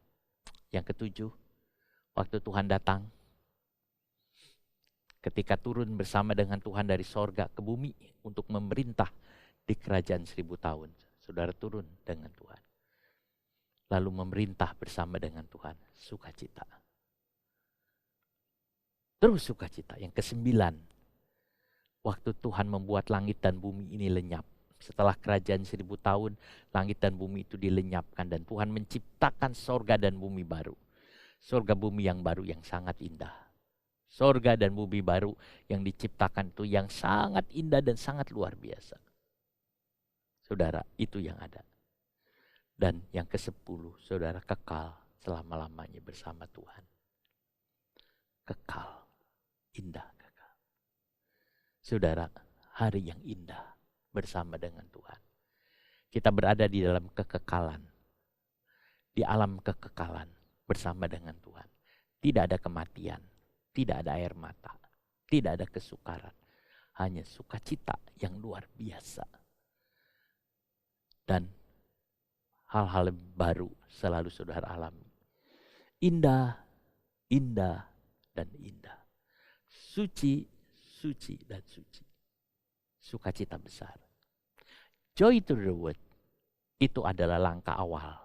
Yang ketujuh, waktu Tuhan datang, ketika turun bersama dengan Tuhan dari sorga ke bumi untuk memerintah di kerajaan 1000 tahun. Saudara turun dengan Tuhan. Lalu memerintah bersama dengan Tuhan. Sukacita. Terus sukacita. Yang kesembilan, waktu Tuhan membuat langit dan bumi ini lenyap. Setelah kerajaan 1000 tahun, langit dan bumi itu dilenyapkan. Dan Tuhan menciptakan sorga dan bumi baru. Sorga bumi yang baru yang sangat indah. Sorga dan bumi baru yang diciptakan itu yang sangat indah dan sangat luar biasa. Saudara, itu yang ada. Dan yang ke-10, saudara kekal selama-lamanya bersama Tuhan. Kekal, indah kekal. Saudara, hari yang indah bersama dengan Tuhan. Kita berada di dalam kekekalan. Di alam kekekalan bersama dengan Tuhan. Tidak ada kematian, tidak ada air mata, tidak ada kesukaran. Hanya sukacita yang luar biasa. Dan hal-hal baru selalu saudara alami. Indah, indah, dan indah. Suci, suci, dan suci. Sukacita besar. Joy to the world itu adalah langkah awal.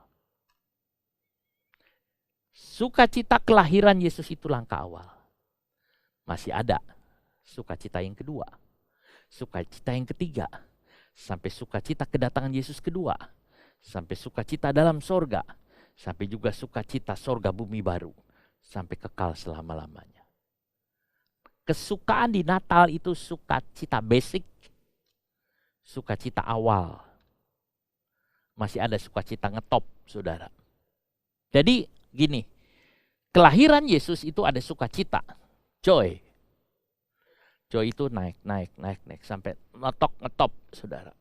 Sukacita kelahiran Yesus itu langkah awal. Masih ada sukacita yang kedua, sukacita yang ketiga, sampai sukacita kedatangan Yesus kedua, sampai sukacita dalam sorga, sampai juga sukacita sorga bumi baru, sampai kekal selama-lamanya. Kesukaan di Natal itu sukacita basic, sukacita awal. Masih ada sukacita ngetop, saudara. Jadi gini, kelahiran Yesus itu ada sukacita, joy. Joy itu naik sampai ngetop, saudara.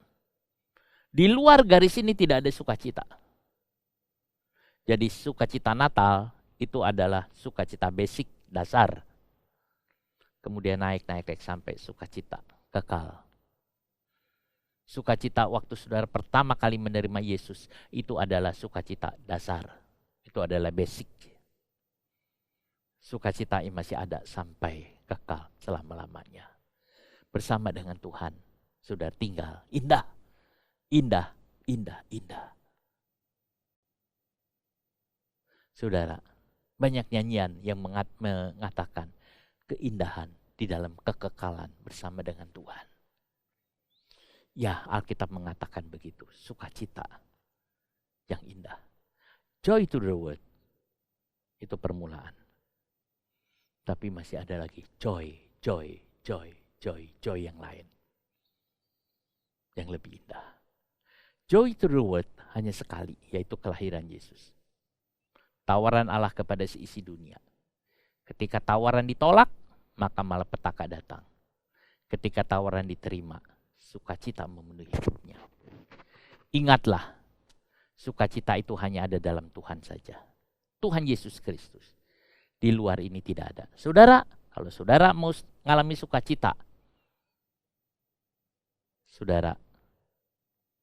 Di luar garis ini tidak ada sukacita. Jadi sukacita Natal itu adalah sukacita basic, dasar. Kemudian naik sampai sukacita kekal. Sukacita waktu saudara pertama kali menerima Yesus itu adalah sukacita dasar. Itu adalah basic. Sukacita yang masih ada sampai kekal selama-lamanya. Bersama dengan Tuhan sudah tinggal. Indah, indah, indah, indah. Saudara, banyak nyanyian yang mengatakan keindahan di dalam kekekalan bersama dengan Tuhan. Ya, Alkitab mengatakan begitu. Sukacita yang indah. Joy to the world. Itu permulaan. Tapi masih ada lagi joy yang lain. Yang lebih indah. Joy to the world hanya sekali, yaitu kelahiran Yesus. Tawaran Allah kepada seisi dunia. Ketika tawaran ditolak, maka malapetaka datang. ketika tawaran diterima, sukacita memenuhi hidupnya. Ingatlah, sukacita itu hanya ada dalam Tuhan saja. Tuhan Yesus Kristus. Di luar ini tidak ada. Saudara, kalau saudara mau mengalami sukacita, saudara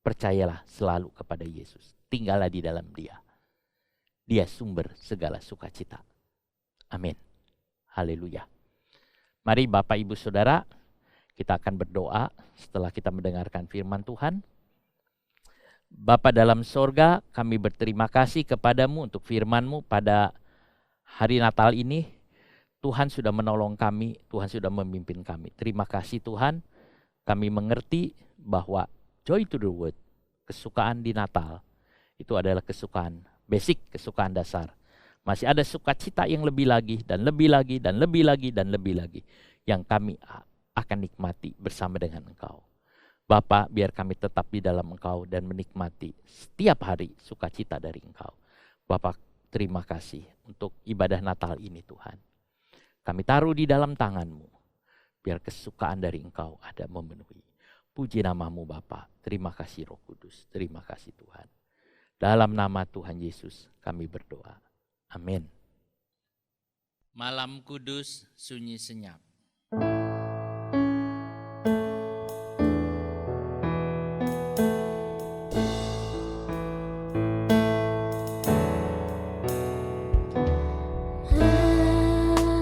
percayalah selalu kepada Yesus. Tinggallah di dalam Dia. Dia sumber segala sukacita. Amin. Haleluya. Mari Bapak Ibu Saudara, kita akan berdoa setelah kita mendengarkan firman Tuhan. Bapa dalam sorga, kami berterima kasih kepadamu untuk firman-Mu pada hari Natal ini. Tuhan sudah menolong kami, Tuhan sudah memimpin kami. Terima kasih Tuhan, kami mengerti bahwa joy to the world, kesukaan di Natal, itu adalah kesukaan basic, kesukaan dasar. Masih ada sukacita yang lebih lagi, dan lebih lagi, dan lebih lagi, dan lebih lagi, yang kami akan nikmati bersama dengan Engkau. Bapa, biar kami tetap di dalam Engkau dan menikmati setiap hari sukacita dari Engkau. Bapa, terima kasih untuk ibadah Natal ini Tuhan. Kami taruh di dalam tangan-Mu, biar kesukaan dari Engkau ada memenuhi. Puji nama-Mu Bapa, terima kasih Roh Kudus, terima kasih Tuhan. Dalam nama Tuhan Yesus kami berdoa. Amin. Malam kudus sunyi senyap.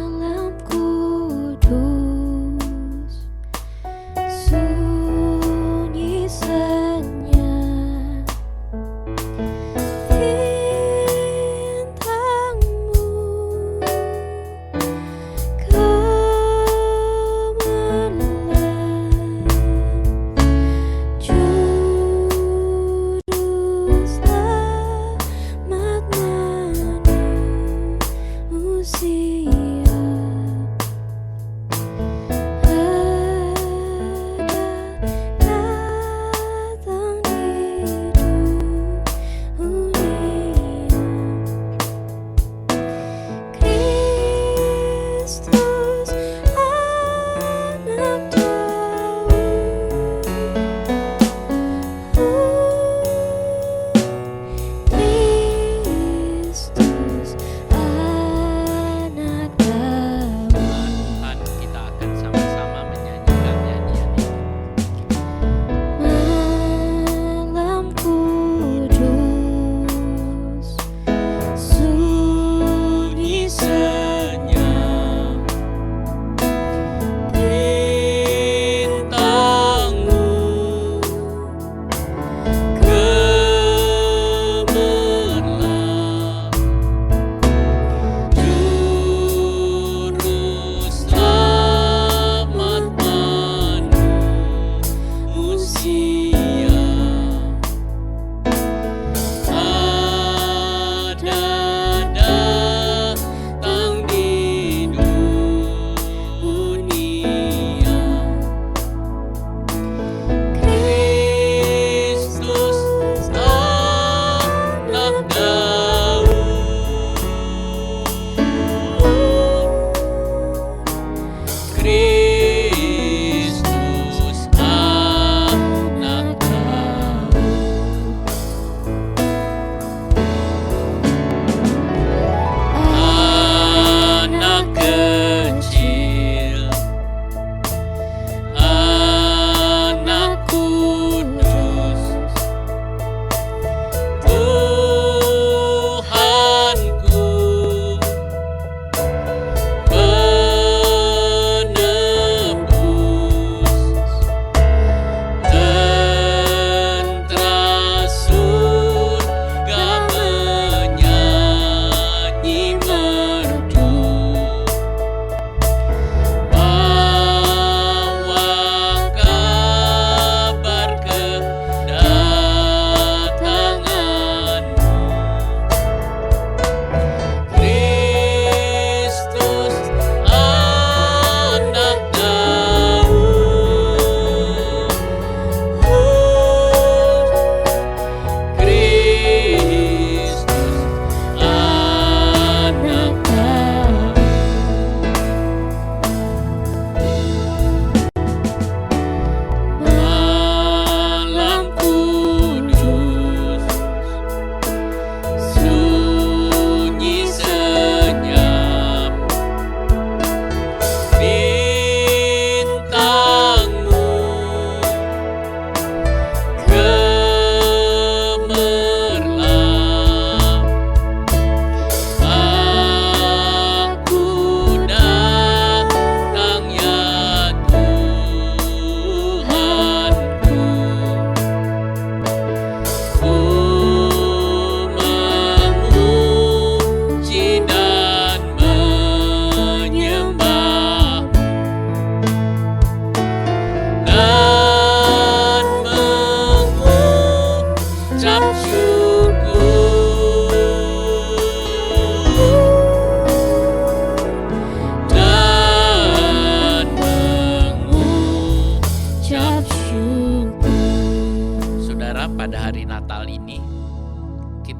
Malam kudus sunyi senyap, bintang-Mu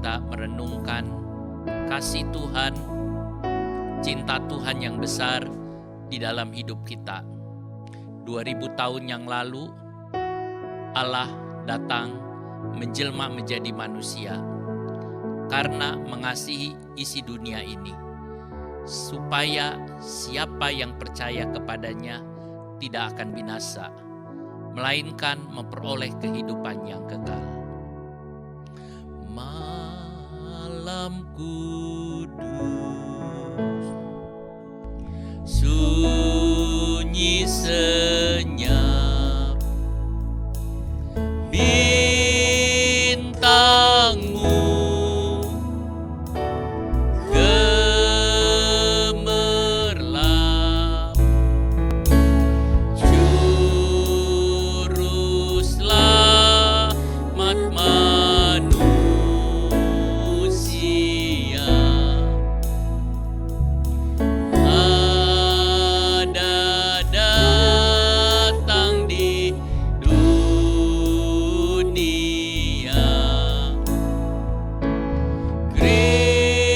kita merenungkan kasih Tuhan, cinta Tuhan yang besar di dalam hidup kita. 2000 tahun yang lalu, Allah datang menjelma menjadi manusia karena mengasihi isi dunia ini, supaya siapa yang percaya kepadanya tidak akan binasa, melainkan memperoleh kehidupan yang kekal. Malam kudus, sunyi senyap, bintangmu gemerlap, juru selamat manusia ada datang di dunia.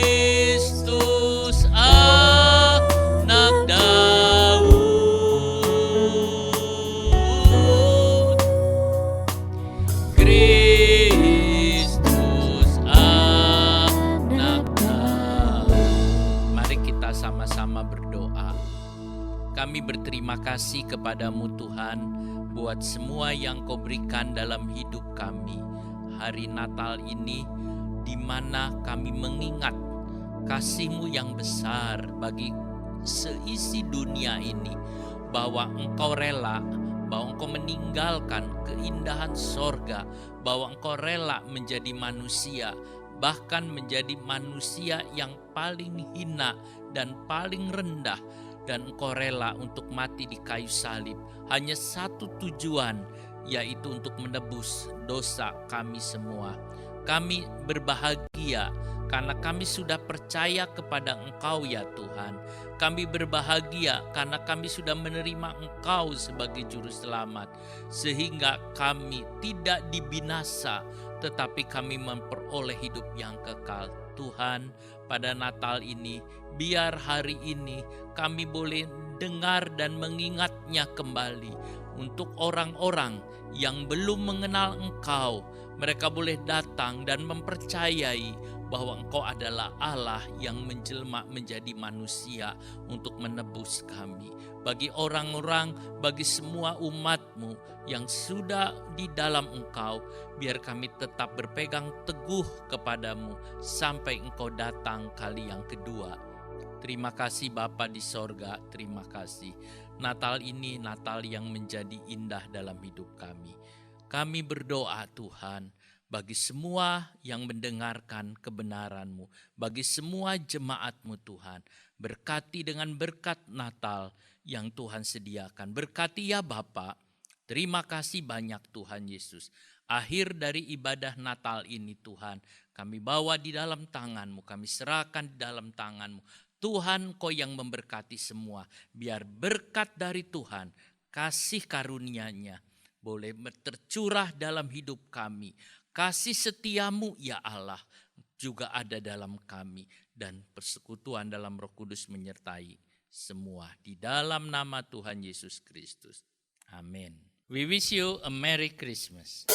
Kristus anak Daud, Kristus anak Daud. Mari kita sama-sama berdoa. Kami berterima kasih kepadamu Tuhan, buat semua yang Kau berikan dalam hidup kami. Hari Natal ini, di mana kami mengingat kasih-Mu yang besar bagi seisi dunia ini, bahwa Engkau rela, bahwa Engkau meninggalkan keindahan sorga, bahwa Engkau rela menjadi manusia, bahkan menjadi manusia yang paling hina dan paling rendah, dan Engkau rela untuk mati di kayu salib. Hanya satu tujuan, yaitu untuk menebus dosa kami semua. Kami berbahagia karena kami sudah percaya kepada Engkau ya Tuhan. Kami berbahagia karena kami sudah menerima Engkau sebagai Juru Selamat, sehingga kami tidak dibinasa, tetapi kami memperoleh hidup yang kekal. Tuhan, pada Natal ini, biar hari ini kami boleh dengar dan mengingatnya kembali. Untuk orang-orang yang belum mengenal Engkau, mereka boleh datang dan mempercayai bahwa Engkau adalah Allah yang menjelma menjadi manusia untuk menebus kami. Bagi orang-orang, bagi semua umat-Mu yang sudah di dalam Engkau, biar kami tetap berpegang teguh kepadamu sampai Engkau datang kali yang kedua. Terima kasih Bapa di sorga, terima kasih. Natal ini Natal yang menjadi indah dalam hidup kami. Kami berdoa Tuhan, bagi semua yang mendengarkan kebenaran-Mu, bagi semua jemaat-Mu Tuhan, berkati dengan berkat Natal yang Tuhan sediakan. Berkati ya Bapa, terima kasih banyak Tuhan Yesus. Akhir dari ibadah Natal ini Tuhan, kami bawa di dalam tangan-Mu, kami serahkan di dalam tangan-Mu. Tuhan, Kau yang memberkati semua. Biar berkat dari Tuhan, kasih karunia-Nya boleh tercurah dalam hidup kami. Kasih setia-Mu ya Allah juga ada dalam kami. Dan persekutuan dalam Roh Kudus menyertai semua. Di dalam nama Tuhan Yesus Kristus. Amin. We wish you a Merry Christmas.